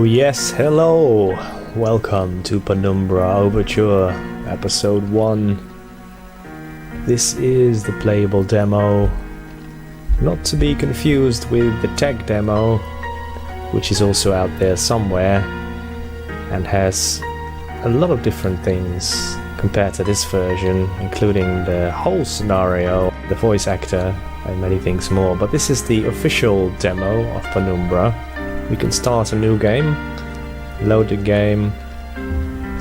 Oh yes, hello! Welcome to Penumbra Overture, Episode 1. This is the playable demo, not to be confused with the tech demo, which is also out there somewhere, and has a lot of different things compared to this version, including the whole scenario, the voice actor, and many things more. But this is the official demo of Penumbra. We can start a new game, load the game,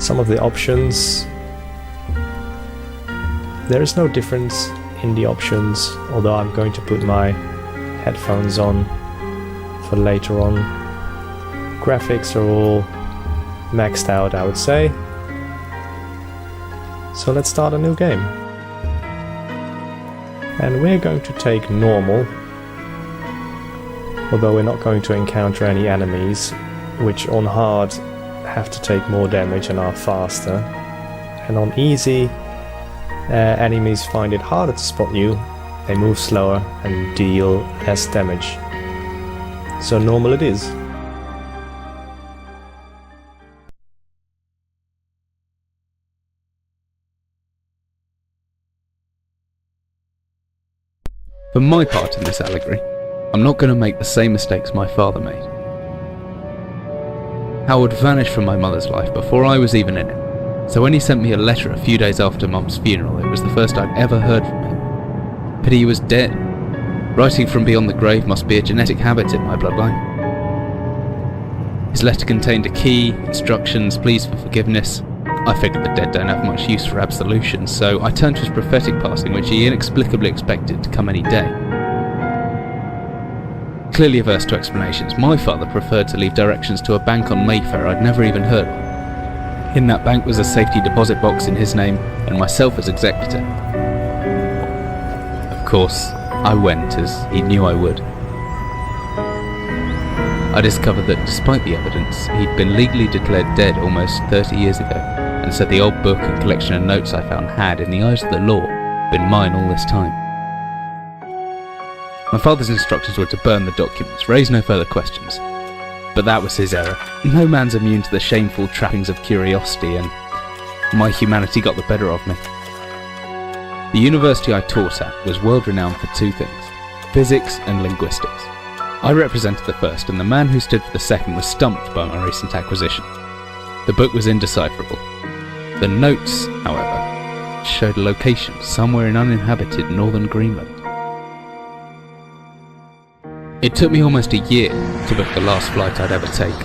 some of the options. There is no difference in the options, although I'm going to put my headphones on for later on. Graphics are all maxed out, I would say. So let's start a new game. And we're going to take normal, although we're not going to encounter any enemies, which on hard have to take more damage and are faster. And on easy, enemies find it harder to spot you, they move slower and deal less damage. So normal it is. For my part in this allegory, I'm not going to make the same mistakes my father made. Howard vanished from my mother's life before I was even in it, so when he sent me a letter a few days after Mum's funeral, it was the first I'd ever heard from him. Pity he was dead. Writing from beyond the grave must be a genetic habit in my bloodline. His letter contained a key, instructions, pleas for forgiveness. I figured the dead don't have much use for absolution, so I turned to his prophetic passing, which he inexplicably expected to come any day. Clearly averse to explanations, my father preferred to leave directions to a bank on Mayfair I'd never even heard of. In that bank was a safety deposit box in his name, and myself as executor. Of course, I went, as he knew I would. I discovered that despite the evidence, he'd been legally declared dead almost 30 years ago, and said the old book and collection of notes I found had, in the eyes of the law, been mine all this time. My father's instructions were to burn the documents, raise no further questions. But that was his error. No man's immune to the shameful trappings of curiosity, and my humanity got the better of me. The university I taught at was world-renowned for two things: physics and linguistics. I represented the first, and the man who stood for the second was stumped by my recent acquisition. The book was indecipherable. The notes, however, showed a location somewhere in uninhabited northern Greenland. It took me almost a year to book the last flight I'd ever take.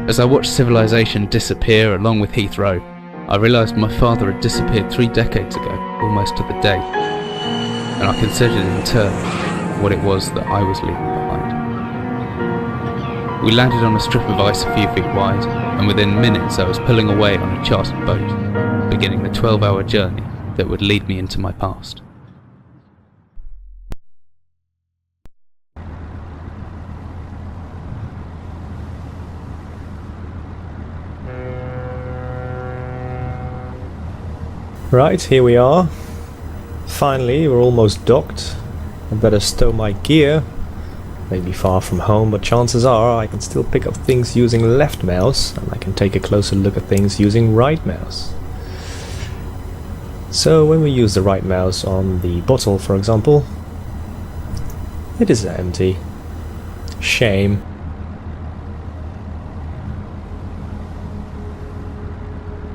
As I watched civilization disappear along with Heathrow, I realised my father had disappeared 3 decades ago, almost to the day, and I considered in turn what it was that I was leaving behind. We landed on a strip of ice a few feet wide, and within minutes I was pulling away on a chartered boat, beginning the 12-hour journey that would lead me into my past. Right, here we are. Finally, we're almost docked. I better stow my gear. Maybe far from home, but chances are I can still pick up things using left mouse, and I can take a closer look at things using right mouse. So when we use the right mouse on the bottle, for example, it is empty. Shame.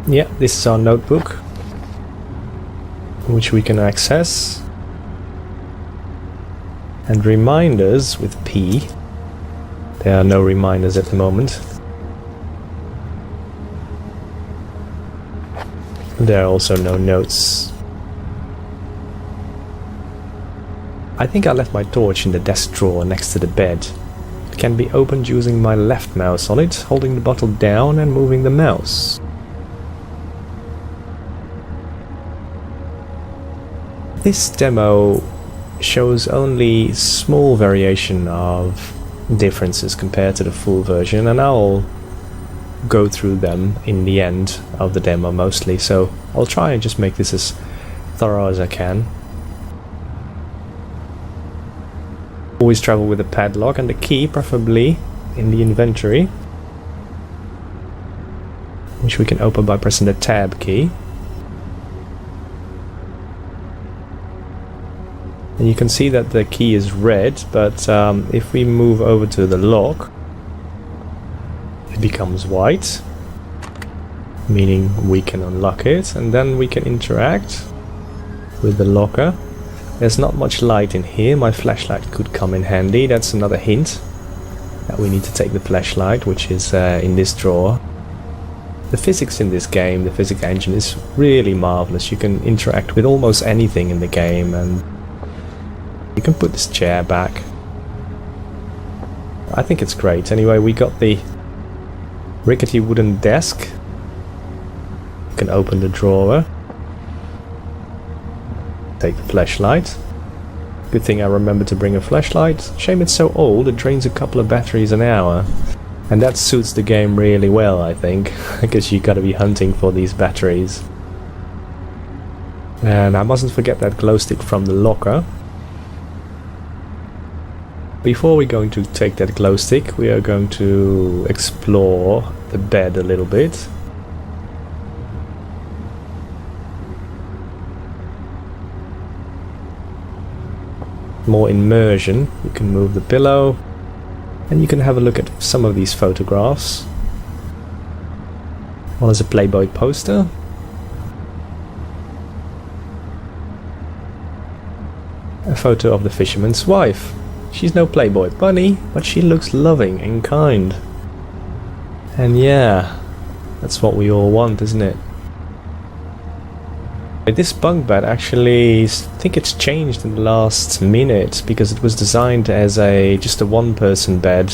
Yeah, this is our notebook, which we can access. And reminders with P. There are no reminders at the moment. There are also no notes. I think I left my torch in the desk drawer next to the bed. It can be opened using my left mouse on it, holding the bottle down and moving the mouse. This demo shows only small variation of differences compared to the full version, and I'll go through them in the end of the demo mostly, so I'll try and just make this as thorough as I can. Always travel with a padlock and a key, preferably in the inventory. which we can open by pressing the tab key. And you can see that the key is red, but if we move over to the lock, it becomes white, meaning we can unlock it, and then we can interact with the locker. There's not much light in here. My flashlight could come in handy. That's another hint that we need to take the flashlight, which is in this drawer. The physics in this game, the physics engine, is really marvelous. You can interact with almost anything in the game, and you can put this chair back. I think it's great. Anyway, we got the rickety wooden desk. You can open the drawer. Take the flashlight. Good thing I remember to bring a flashlight. Shame it's so old, it drains a couple of batteries an hour. And that suits the game really well, I think, because you gotta be hunting for these batteries. And I mustn't forget that glow stick from the locker. Before we're going to take that glow stick, we are going to explore the bed a little bit. More immersion. You can move the pillow, and you can have a look at some of these photographs. One is a Playboy poster. A photo of the fisherman's wife. She's no Playboy bunny, but she looks loving and kind. And yeah, that's what we all want, isn't it? This bunk bed actually, I think it's changed in the last minute, because it was designed as just a one-person bed.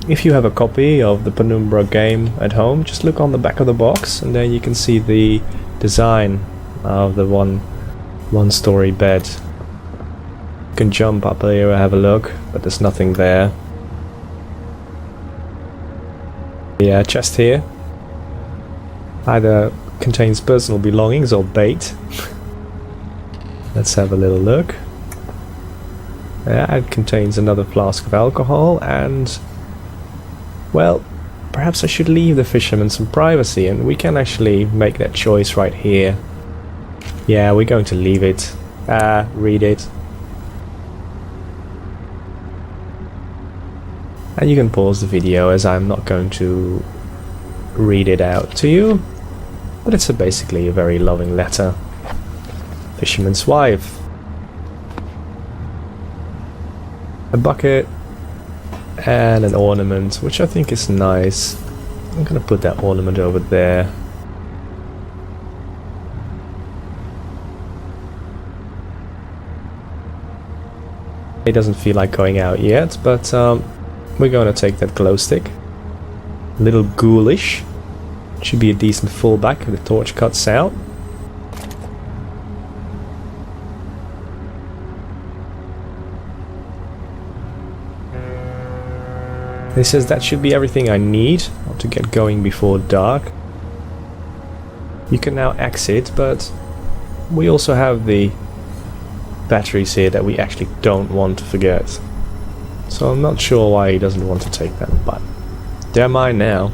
If you have a copy of the Penumbra game at home, just look on the back of the box, and then you can see the design of the one-story bed. You can jump up here and have a look, but there's nothing there. Yeah, chest here. Either contains personal belongings or bait. Let's have a little look. Yeah, it contains another flask of alcohol, and well, perhaps I should leave the fisherman some privacy, and we can actually make that choice right here. Yeah, we're going to leave it. Read it. And you can pause the video, as I'm not going to read it out to you. But it's basically a very loving letter. Fisherman's wife. A bucket. And an ornament, which I think is nice. I'm gonna put that ornament over there. It doesn't feel like going out yet, but we're gonna take that glow stick. A little ghoulish. Should be a decent fallback if the torch cuts out. He says that should be everything I need to get going before dark. You can now exit, but we also have the batteries here that we actually don't want to forget. So I'm not sure why he doesn't want to take them, but they're mine now.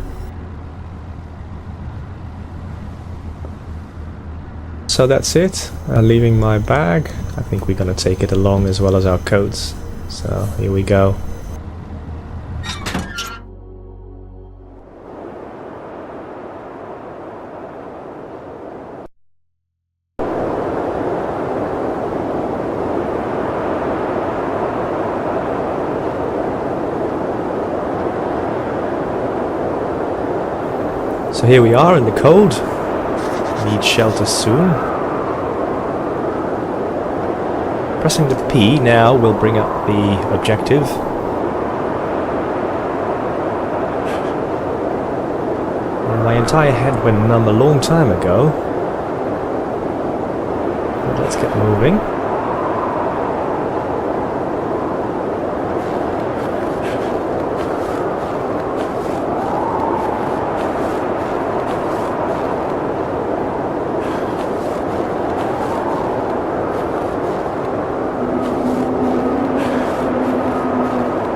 So that's it. Leaving my bag. I think we're gonna take it along as well as our coats. So here we go. So here we are in the cold. Need shelter soon. Pressing the P now will bring up the objective. And my entire head went numb a long time ago. But let's get moving.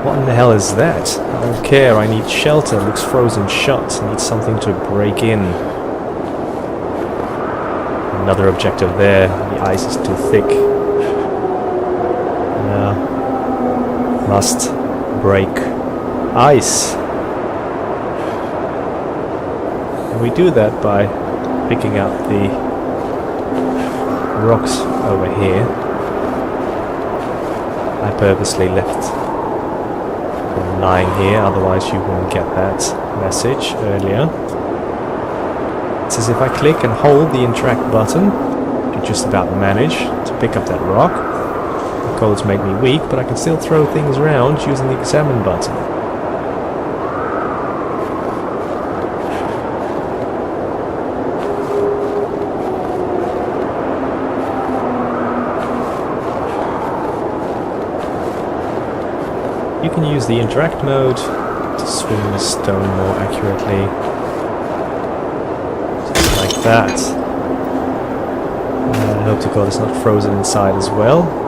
What in the hell is that? I don't care, I need shelter, looks frozen shut, I need something to break in. another objective there. The ice is too thick. Must break ice. And we do that by picking up the rocks over here. I purposely left them lying here, otherwise you wouldn't get that message earlier. It's as if I click and hold the interact button, you just about manage to pick up that rock. The codes make me weak, but I can still throw things around using the examine button. You can use the interact mode to swing the stone more accurately. Just like that. I hope to God it's not frozen inside as well.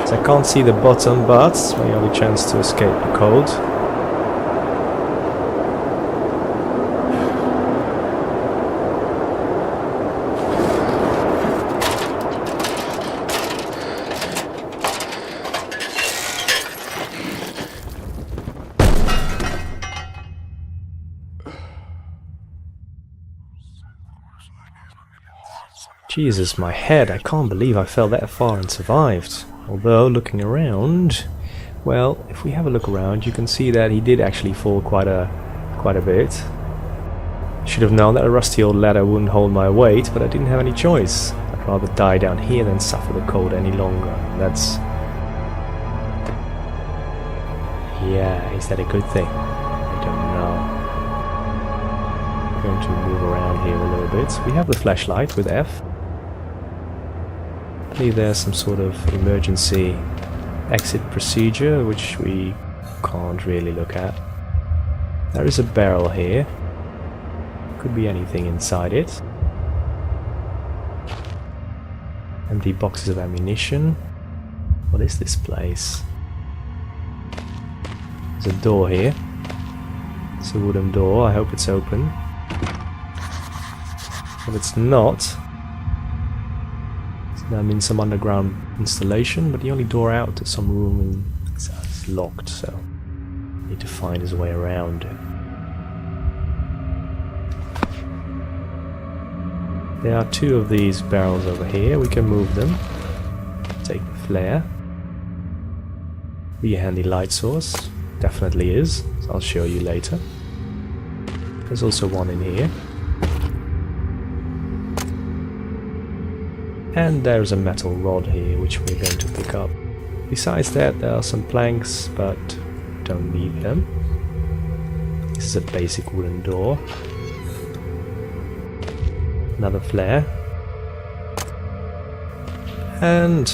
I can't see the bottom, but it's my only chance to escape the cold. Jesus, my head, I can't believe I fell that far and survived. Although, looking around, well, if we have a look around, you can see that he did actually fall quite a bit. Should have known that a rusty old ladder wouldn't hold my weight, but I didn't have any choice. I'd rather die down here than suffer the cold any longer. That's... yeah, is that a good thing? I don't know. I'm going to move around here a little bit. We have the flashlight with F. There's some sort of emergency exit procedure which we can't really look at. There is a barrel here. Could be anything inside it. Empty boxes of ammunition. What is this place? There's a door here. It's a wooden door. I hope it's open. If it's not, I'm in some underground installation, but the only door out to some room is locked, so I need to find his way around. There are two of these barrels over here. We can move them. Take the flare. Be a handy light source. Definitely is. So I'll show you later. There's also one in here. And there's a metal rod here which we're going to pick up. Besides that, there are some planks, but don't need them. This is a basic wooden door. Another flare. And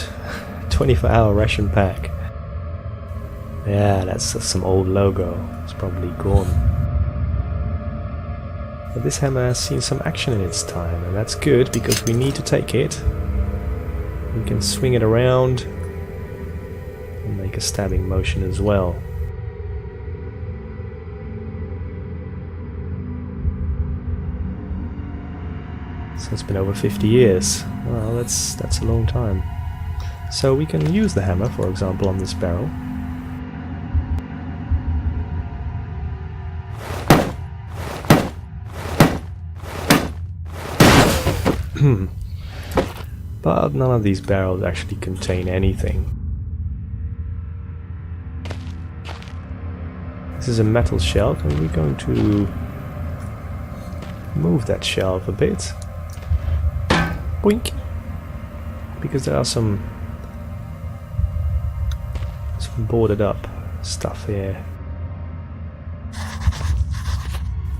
24-hour ration pack. Yeah, that's some old logo. It's probably gone. But this hammer has seen some action in its time, and that's good because we need to take it. We can swing it around and make a stabbing motion as well. So it's been over 50 years. Well, that's a long time. So we can use the hammer, for example, on this barrel. But none of these barrels actually contain anything. This is a metal shelf, and we're going to move that shelf a bit. Boink! Because there are some boarded up stuff here.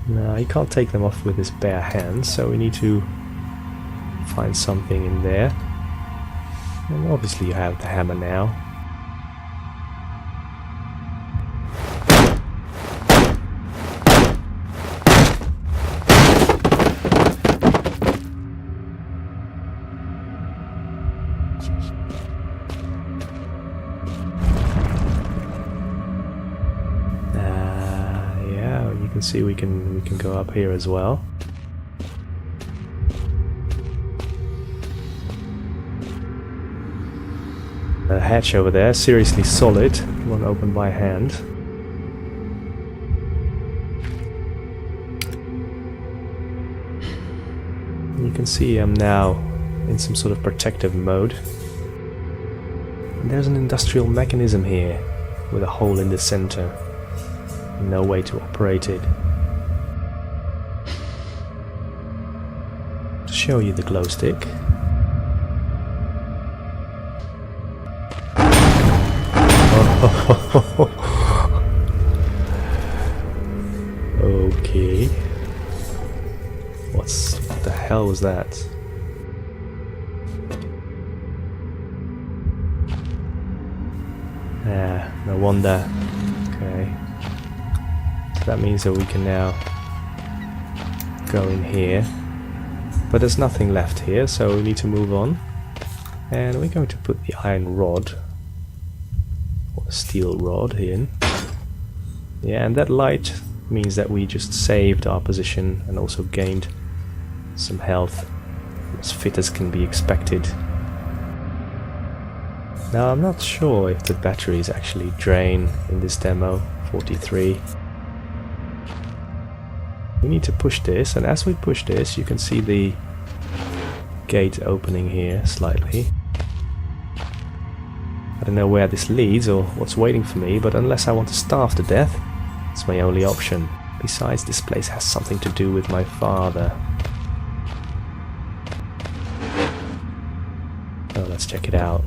Now, you can't take them off with his bare hands, so we need to find something in there. And obviously you have the hammer now. Yeah, you can see we can go up here as well. The hatch over there, seriously solid, won't open by hand. You can see I'm now in some sort of protective mode. And there's an industrial mechanism here with a hole in the center. No way to operate it. To show you the glow stick. Okay. What the hell was that? No wonder. Okay. So that means that we can now go in here. But there's nothing left here, so we need to move on. And we're going to put the iron rod, or steel rod, in. Yeah, and that light means that we just saved our position and also gained some health, as fit as can be expected. Now I'm not sure if the batteries actually drain in this demo. 43. We need to push this, and as we push this you can see the gate opening here slightly. I don't know where this leads or what's waiting for me, but unless I want to starve to death, it's my only option. Besides, this place has something to do with my father. Oh, let's check it out.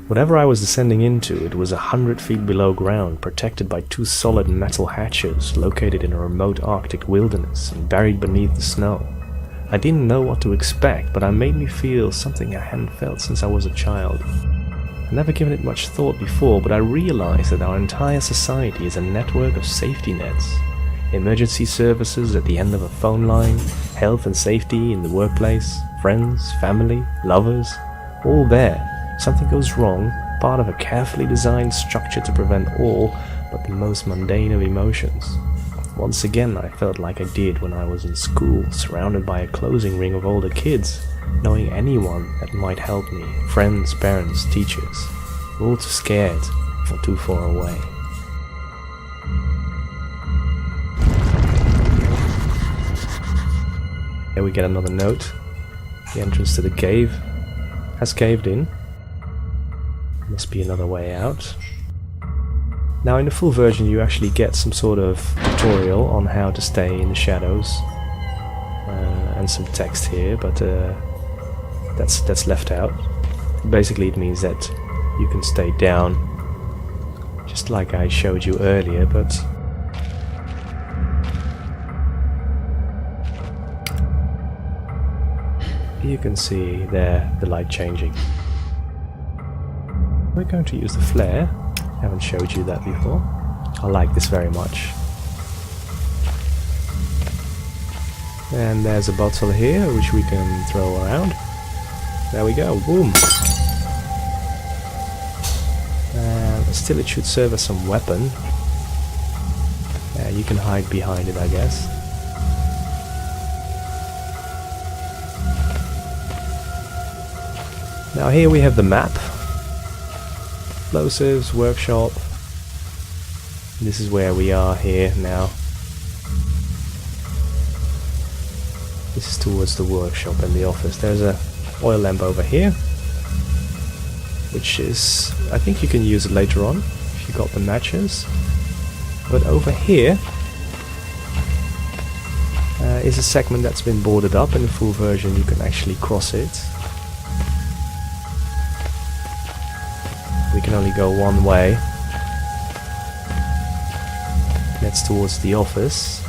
Whatever I was descending into, it was 100 feet below ground, protected by 2 solid metal hatches, located in a remote Arctic wilderness and buried beneath the snow. I didn't know what to expect, but it made me feel something I hadn't felt since I was a child. I've never given it much thought before, but I realized that our entire society is a network of safety nets. Emergency services at the end of a phone line, health and safety in the workplace, friends, family, lovers, all there. Something goes wrong, part of a carefully designed structure to prevent all but the most mundane of emotions. Once again, I felt like I did when I was in school, surrounded by a closing ring of older kids, knowing anyone that might help me, friends, parents, teachers, all too scared or too far away. Here we get another note. The entrance to the cave has caved in. Must be another way out. Now in the full version you actually get some sort of tutorial on how to stay in the shadows. And some text here, but that's left out. Basically it means that you can stay down, just like I showed you earlier, but you can see there the light changing. We're going to use the flare. Haven't showed you that before. I like this very much. And there's a bottle here which we can throw around. There we go, boom! Still it should serve as some weapon. You can hide behind it, I guess. Now here we have the map. Explosives, workshop. This is where we are here now. This is towards the workshop and the office. There's a oil lamp over here, which is, I think you can use it later on if you got the matches. But over here is a segment that's been boarded up. In the full version you can actually cross it. We can only go one way. That's towards the office.